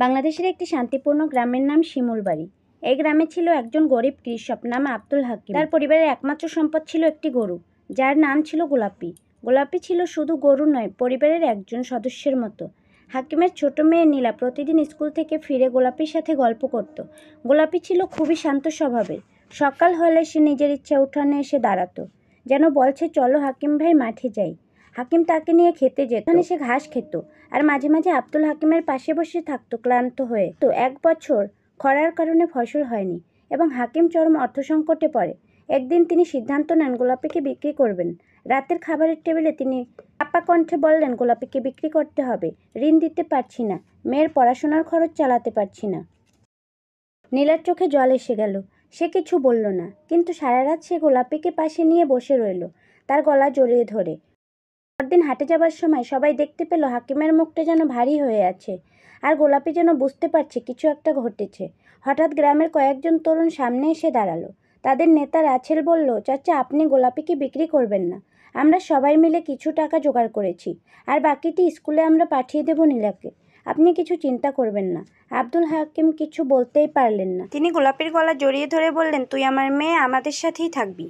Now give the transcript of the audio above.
বাংলাদেশের একটি শান্তিপূর্ণ গ্রামের নাম শিমুলবাড়ি। এই গ্রামে ছিল একজন গরিব কৃষক নাম আব্দুল হাকিম। তার পরিবারের একমাত্র সম্পদ ছিল একটি গরু, যার নাম ছিল গোলাপি। গোলাপি ছিল শুধু গরু নয়, পরিবারের একজন সদস্যের মতো। হাকিমের ছোট মেয়ে নীলা প্রতিদিন স্কুল থেকে ফিরে গোলাপির সাথে গল্প করত। গোলাপি ছিল খুবই শান্ত স্বভাবের। সকাল হলে সে নিজের ইচ্ছা উঠানে এসে দাঁড়াতো, যেন বলছে, চলো হাকিম ভাই, মাঠে যাই। হাকিম তাকে নিয়ে খেতে যেত। ওখানে সে ঘাস খেত আর মাঝে মাঝে আব্দুল হাকিমের পাশে বসে থাকতো ক্লান্ত হয়ে। তো এক বছর খরার কারণে ফসল হয়নি এবং হাকিম চরম অর্থসংকটে পড়ে। একদিন তিনি সিদ্ধান্ত নেন গোলাপিকে বিক্রি করবেন। রাতের খাবারের টেবিলে তিনি চাপা কণ্ঠে বললেন, গোলাপিকে বিক্রি করতে হবে, ঋণ দিতে পারছি না, মেয়ের পড়াশোনার খরচ চালাতে পারছি না। নীলার চোখে জল এসে গেল। সে কিছু বলল না, কিন্তু সারা রাত সে গোলাপিকে পাশে নিয়ে বসে রইল, তার গলা জড়িয়ে ধরে। পরদিন হাটে যাবার সময় সবাই দেখতে পেল হাকিমের মুখটা যেন ভারী হয়ে আছে, আর গোলাপি যেন বুঝতে পারছে কিছু একটা ঘটেছে। হঠাৎ গ্রামের কয়েকজন তরুণ সামনে এসে দাঁড়ালো। তাদের নেতা রাছেল বলল, চাচা, আপনি গোলাপিকে বিক্রি করবেন না। আমরা সবাই মিলে কিছু টাকা জোগাড় করেছি, আর বাকিটি স্কুলে আমরা পাঠিয়ে দেব নীলাকে। আপনি কিছু চিন্তা করবেন না। আব্দুল হাকিম কিছু বলতেই পারলেন না। তিনি গোলাপির গলা জড়িয়ে ধরে বললেন, তুই আমার মেয়ে, আমাদের সাথেই থাকবি।